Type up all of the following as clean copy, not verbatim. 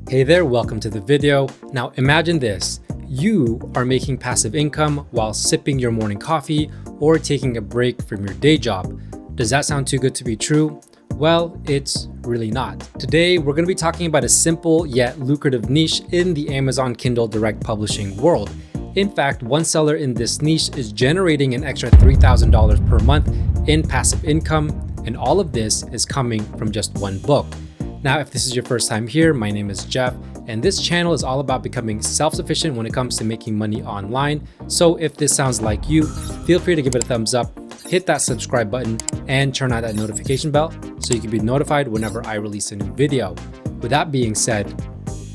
Hey there, welcome to the video. Now imagine this, you are making passive income while sipping your morning coffee or taking a break from your day job. Does that sound too good to be true? Well, it's really not. Today, we're gonna be talking about a simple yet lucrative niche in the Amazon Kindle Direct Publishing world. In fact, one seller in this niche is generating an extra $3,000 per month in passive income, and all of this is coming from just one book. Now, if this is your first time here, my name is Jeff, and this channel is all about becoming self-sufficient when it comes to making money online. So if this sounds like you, feel free to give it a thumbs up, hit that subscribe button, and turn on that notification bell so you can be notified whenever I release a new video. With that being said,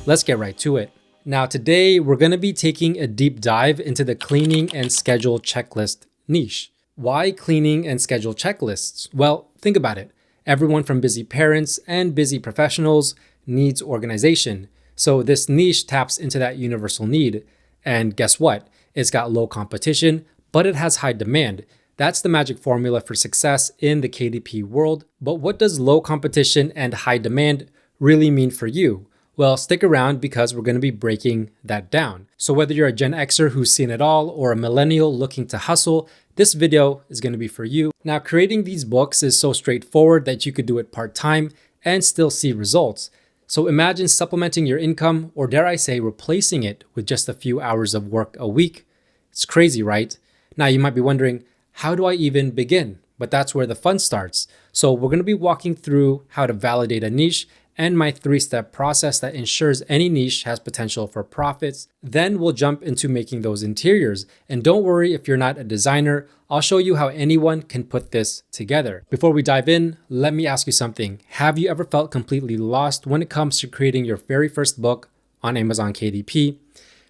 let's get right to it. Now today, we're gonna be taking a deep dive into the cleaning and schedule checklist niche. Why cleaning and schedule checklists? Well, think about it. Everyone from busy parents and busy professionals needs organization. So this niche taps into that universal need. And guess what? It's got low competition, but it has high demand. That's the magic formula for success in the KDP world. But what does low competition and high demand really mean for you? Well, stick around because we're going to be breaking that down. So whether you're a Gen Xer who's seen it all or a millennial looking to hustle, this video is going to be for you. Now, creating these books is so straightforward that you could do it part-time and still see results. So imagine supplementing your income, or dare I say, replacing it with just a few hours of work a week. It's crazy, right? Now, you might be wondering, how do I even begin? But that's where the fun starts. So we're going to be walking through how to validate a niche and my 3-step process that ensures any niche has potential for profits. Then we'll jump into making those interiors. And don't worry if you're not a designer, I'll show you how anyone can put this together. Before we dive in, let me ask you something. Have you ever felt completely lost when it comes to creating your very first book on Amazon KDP?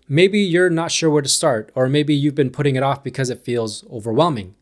Maybe you're not sure where to start, or maybe you've been putting it off because it feels overwhelming.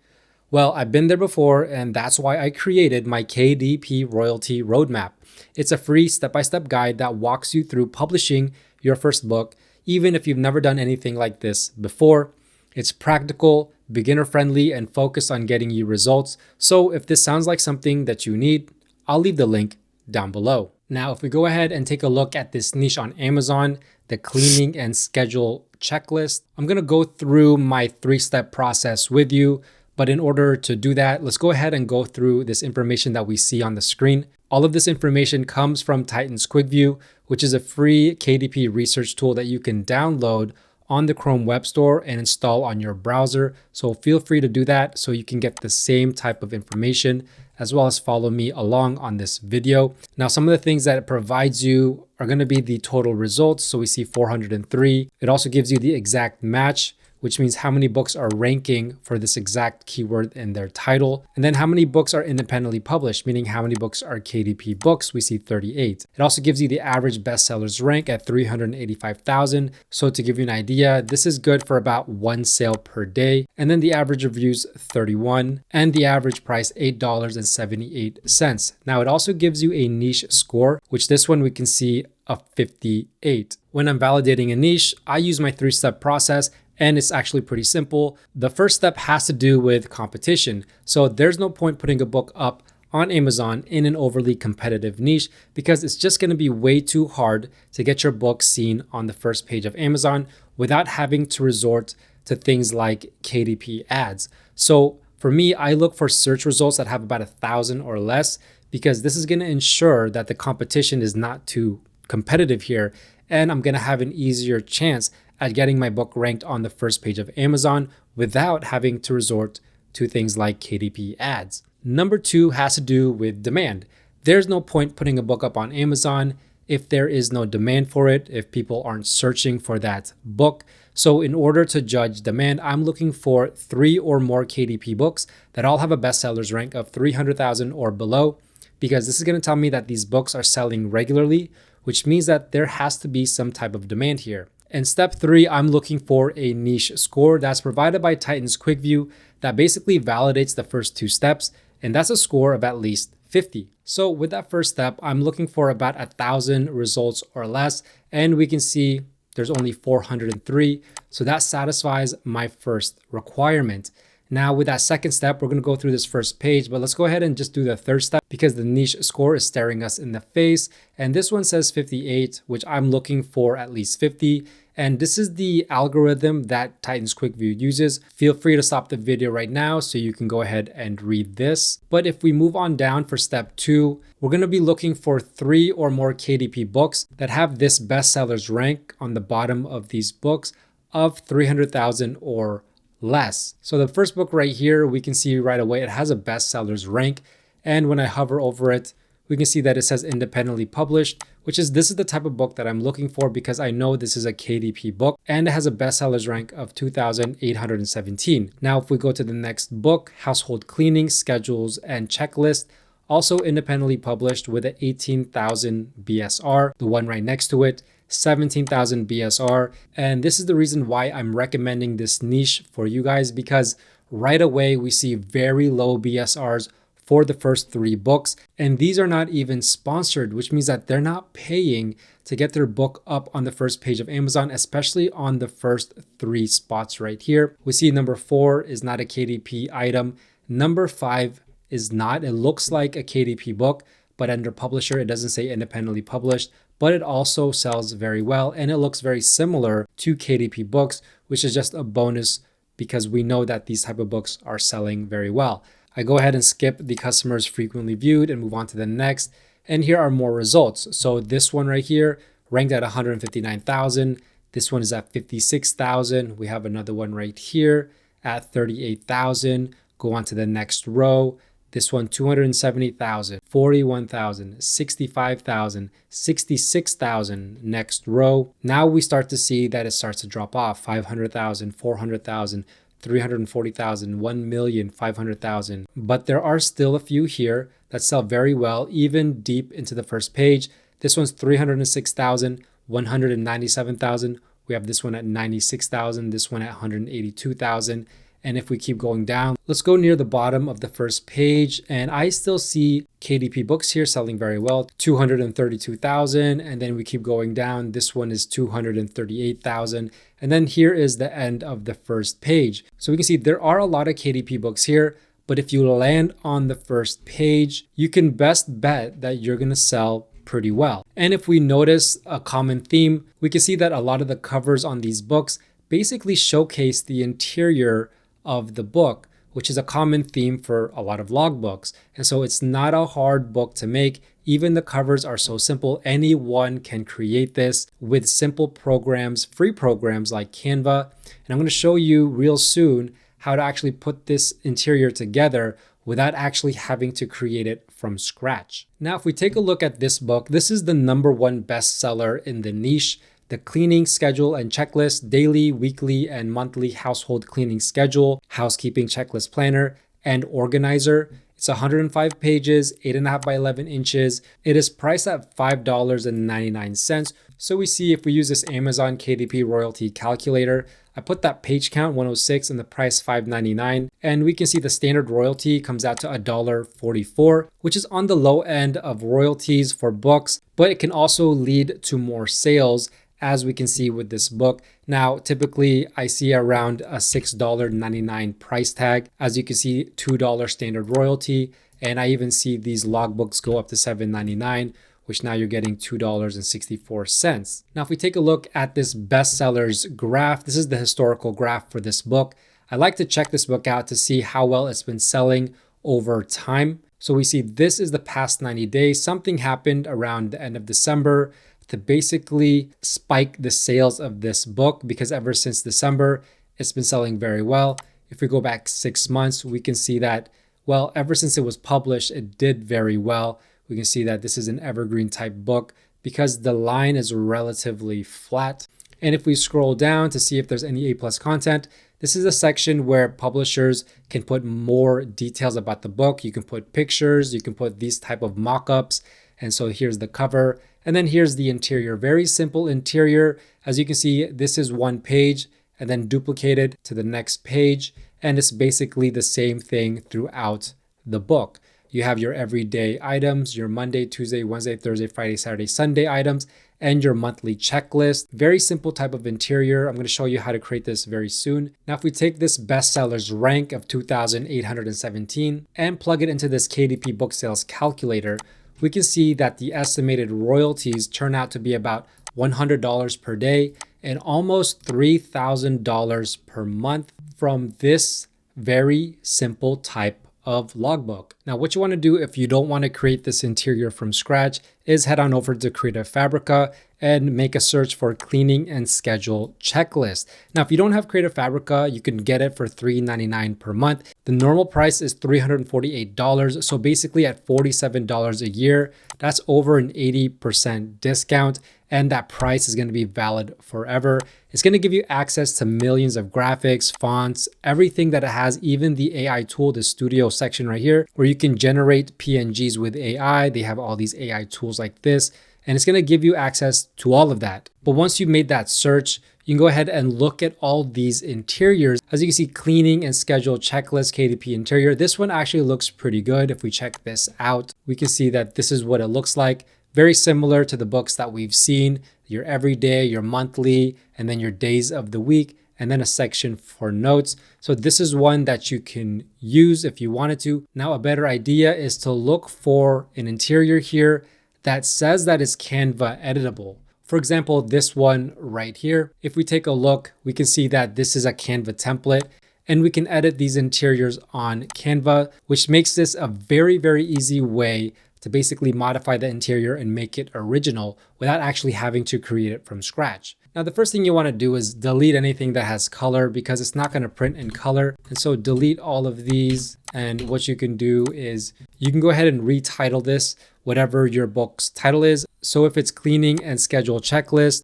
Well, I've been there before, and that's why I created my KDP Royalty Roadmap. It's a free step-by-step guide that walks you through publishing your first book, even if you've never done anything like this before. It's practical, beginner-friendly, and focused on getting you results. So if this sounds like something that you need, I'll leave the link down below. Now, if we go ahead and take a look at this niche on Amazon, the cleaning and schedule checklist, I'm gonna go through my 3-step process with you. But in order to do that, let's go ahead and go through this information that we see on the screen. All of this information comes from Titan's Quick View, which is a free KDP research tool that you can download on the Chrome Web Store and install on your browser. So feel free to do that so you can get the same type of information, as well as follow me along on this video. Now, some of the things that it provides you are going to be the total results. So we see 403. It also gives you the exact match, which means how many books are ranking for this exact keyword in their title. And then how many books are independently published, meaning how many books are KDP books. We see 38. It also gives you the average bestsellers rank at 385,000. So to give you an idea, this is good for about 1 sale per day. And then the average reviews 31 and the average price $8.78. Now it also gives you a niche score, which this one we can see a 58. When I'm validating a niche, I use my 3-step process. And it's actually pretty simple. The first step has to do with competition. So there's no point putting a book up on Amazon in an overly competitive niche because it's just gonna be way too hard to get your book seen on the first page of Amazon without having to resort to things like KDP ads. So for me, I look for search results that have about 1,000 or less because this is gonna ensure that the competition is not too competitive here, and I'm gonna have an easier chance at getting my book ranked on the first page of Amazon without having to resort to things like KDP ads. Number 2 has to do with demand. There's no point putting a book up on Amazon if there is no demand for it, if people aren't searching for that book. So in order to judge demand, I'm looking for 3 or more KDP books that all have a bestsellers rank of 300,000 or below, because this is gonna tell me that these books are selling regularly, which means that there has to be some type of demand here. And step 3, I'm looking for a niche score that's provided by Titan's Quick View that basically validates the first 2 steps, and that's a score of at least 50. So with that first step, I'm looking for about 1,000 results or less, and we can see there's only 403, so that satisfies my first requirement. Now with that second step, we're going to go through this first page, but let's go ahead and just do the third step because the niche score is staring us in the face. And this one says 58, which I'm looking for at least 50. And this is the algorithm that Titans Quick View uses. Feel free to stop the video right now so you can go ahead and read this. But if we move on down for step 2, we're going to be looking for 3 or more KDP books that have this bestsellers rank on the bottom of these books of 300,000 or less. So the first book right here, we can see right away it has a bestsellers rank. And when I hover over it, we can see that it says independently published, this is the type of book that I'm looking for because I know this is a KDP book and it has a bestsellers rank of 2,817. Now, if we go to the next book, Household Cleaning Schedules and Checklist, also independently published with an 18,000 BSR, the one right next to it, 17,000 BSR. And this is the reason why I'm recommending this niche for you guys, because right away we see very low BSRs for the first 3 books. And these are not even sponsored, which means that they're not paying to get their book up on the first page of Amazon, especially on the first 3 spots right here. We see number 4 is not a KDP item. Number 5 is not. It looks like a KDP book, but under publisher, it doesn't say independently published, but it also sells very well. And it looks very similar to KDP books, which is just a bonus because we know that these type of books are selling very well. I go ahead and skip the customers frequently viewed and move on to the next. And here are more results. So this one right here ranked at 159,000. This one is at 56,000. We have another one right here at 38,000. Go on to the next row. This one, 270,000, 41,000, 65,000, 66,000. Next row. Now we start to see that it starts to drop off. 500,000, 400,000, 340,000, 1,500,000. But there are still a few here that sell very well, even deep into the first page. This one's 306,000, 197,000. We have this one at 96,000, this one at 182,000. And if we keep going down, let's go near the bottom of the first page. And I still see KDP books here selling very well, 232,000. And then we keep going down. This one is 238,000. And then here is the end of the first page. So we can see there are a lot of KDP books here, but if you land on the first page, you can best bet that you're going to sell pretty well. And if we notice a common theme, we can see that a lot of the covers on these books basically showcase the interior of the book, which is a common theme for a lot of logbooks. And so it's not a hard book to make. Even the covers are so simple. Anyone can create this with simple programs, free programs like Canva. And I'm going to show you real soon how to actually put this interior together without actually having to create it from scratch. Now, if we take a look at this book, this is the #1 bestseller in the niche. The Cleaning Schedule and Checklist, Daily, Weekly, and Monthly Household Cleaning Schedule, Housekeeping Checklist Planner, and Organizer. It's 105 pages, 8.5 by 11 inches. It is priced at $5.99. So we see if we use this Amazon KDP royalty calculator, I put that page count 106 and the price $5.99. And we can see the standard royalty comes out to $1.44, which is on the low end of royalties for books, but it can also lead to more sales, as we can see with this book. Now, typically I see around a $6.99 price tag. As you can see, $2 standard royalty. And I even see these logbooks go up to $7.99, which now you're getting $2.64. Now, if we take a look at this bestsellers graph, this is the historical graph for this book. I like to check this book out to see how well it's been selling over time. So we see this is the past 90 days. Something happened around the end of December to basically spike the sales of this book, because ever since December, it's been selling very well. If we go back 6 months, we can see that, well, ever since it was published, it did very well. We can see that this is an evergreen type book because the line is relatively flat. And if we scroll down to see if there's any A+ content, this is a section where publishers can put more details about the book. You can put pictures, you can put these type of mock-ups. And so here's the cover. And then here's the interior, very simple interior. As you can see, this is one page and then duplicated to the next page. And it's basically the same thing throughout the book. You have your everyday items, your Monday, Tuesday, Wednesday, Thursday, Friday, Saturday, Sunday items, and your monthly checklist. Very simple type of interior. I'm going to show you how to create this very soon. Now, if we take this bestsellers rank of 2,817 and plug it into this KDP book sales calculator, we can see that the estimated royalties turn out to be about $100 per day and almost $3,000 per month from this very simple type of logbook. Now, what you want to do if you don't want to create this interior from scratch is head on over to Creative Fabrica and make a search for cleaning and schedule checklist. Now, if you don't have Creative Fabrica, you can get it for $3.99 per month. The normal price is $348. So basically at $47 a year, that's over an 80% discount. And that price is going to be valid forever. It's going to give you access to millions of graphics, fonts, everything that it has, even the AI tool, the studio section right here, where you can generate PNGs with AI. They have all these AI tools like this, and it's going to give you access to all of that. But once you've made that search, you can go ahead and look at all these interiors. As you can see, cleaning and schedule checklist, KDP interior. This one actually looks pretty good. If we check this out, we can see that this is what it looks like. Very similar to the books that we've seen, your everyday, your monthly, and then your days of the week, and then a section for notes. So this is one that you can use if you wanted to. Now, a better idea is to look for an interior here that says that it's Canva editable. For example, this one right here, if we take a look, we can see that this is a Canva template, and we can edit these interiors on Canva, which makes this a very, very easy way to basically modify the interior and make it original without actually having to create it from scratch. Now, the first thing you want to do is delete anything that has color because it's not going to print in color. And so delete all of these. And what you can do is you can go ahead and retitle this, whatever your book's title is. So if it's cleaning and schedule checklist,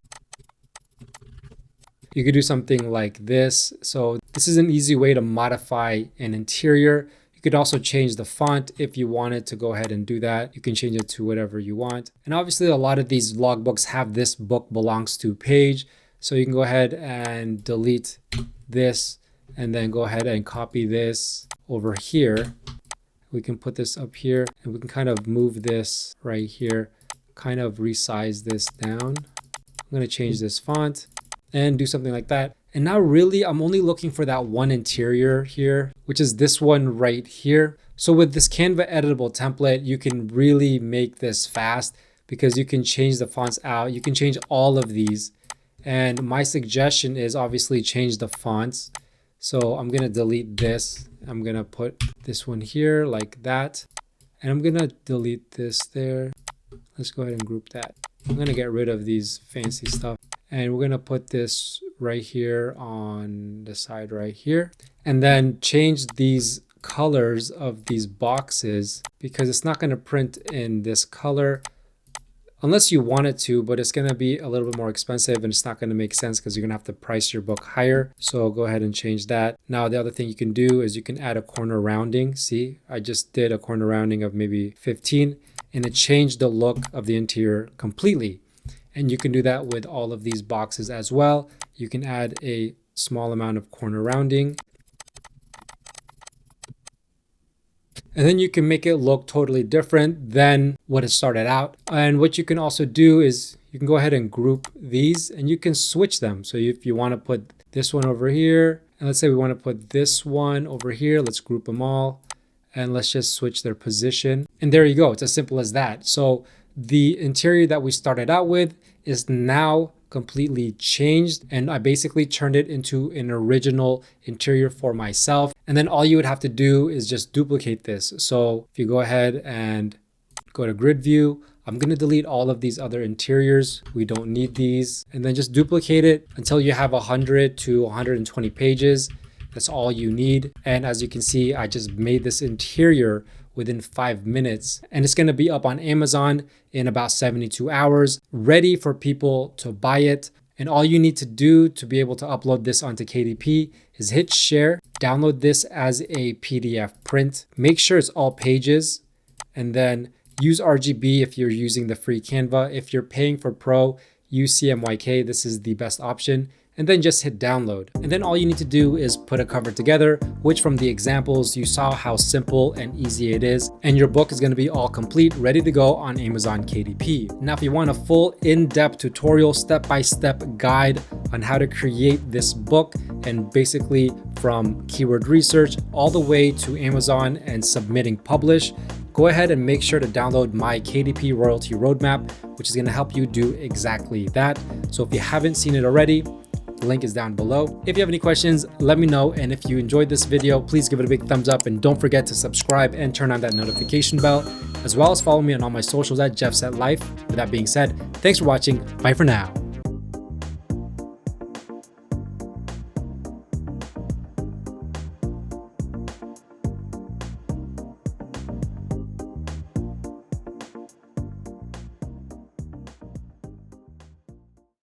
you could do something like this. So this is an easy way to modify an interior. You could also change the font if you wanted to go ahead and do that. You can change it to whatever you want. And obviously a lot of these logbooks have this book belongs to page. So you can go ahead and delete this and then go ahead and copy this over here. We can put this up here and we can kind of move this right here, kind of resize this down. I'm going to change this font and do something like that. And now really, I'm only looking for that one interior here, which is this one right here. So with this Canva editable template, you can really make this fast because you can change the fonts out. You can change all of these. And my suggestion is obviously change the fonts. So I'm going to delete this. I'm going to put this one here like that. And I'm going to delete this there. Let's go ahead and group that. I'm going to get rid of these fancy stuff. And we're going to put this right here on the side right here. And then change these colors of these boxes because it's not going to print in this color unless you want it to, but it's going to be a little bit more expensive and it's not going to make sense because you're going to have to price your book higher. So go ahead and change that. Now, the other thing you can do is you can add a corner rounding. See, I just did a corner rounding of maybe 15 and it changed the look of the interior completely. And you can do that with all of these boxes as well. You can add a small amount of corner rounding. And then you can make it look totally different than what it started out. And what you can also do is you can go ahead and group these and you can switch them. So if you want to put this one over here, and let's say we want to put this one over here, let's group them all and let's just switch their position. And there you go. It's as simple as that. So the interior that we started out with is now completely changed, and I basically turned it into an original interior for myself. And then all you would have to do is just duplicate this. So if you go ahead and go to grid view, I'm going to delete all of these other interiors. We don't need these. And then just duplicate it until you have 100 to 120 pages. That's all you need. And as you can see, I just made this interior within 5 minutes, and it's going to be up on Amazon in about 72 hours, ready for people to buy it. And all you need to do to be able to upload this onto KDP is hit share, download this as a PDF print, make sure it's all pages, and then use RGB if you're using the free Canva. If you're paying for Pro, use CMYK. This is the best option. and then just hit download. And then all you need to do is put a cover together, which from the examples you saw how simple and easy it is, and your book is going to be all complete, ready to go on Amazon KDP. Now, if you want a full in-depth tutorial, step-by-step guide on how to create this book, and basically from keyword research all the way to Amazon and submitting publish, go ahead and make sure to download my KDP royalty roadmap, which is going to help you do exactly that. So if you haven't seen it already, the link is down below. If you have any questions, let me know. And if you enjoyed this video, please give it a big thumbs up, and don't forget to subscribe and turn on that notification bell, as well as follow me on all my socials at JeffSetLife. With that being said, thanks for watching. Bye for now.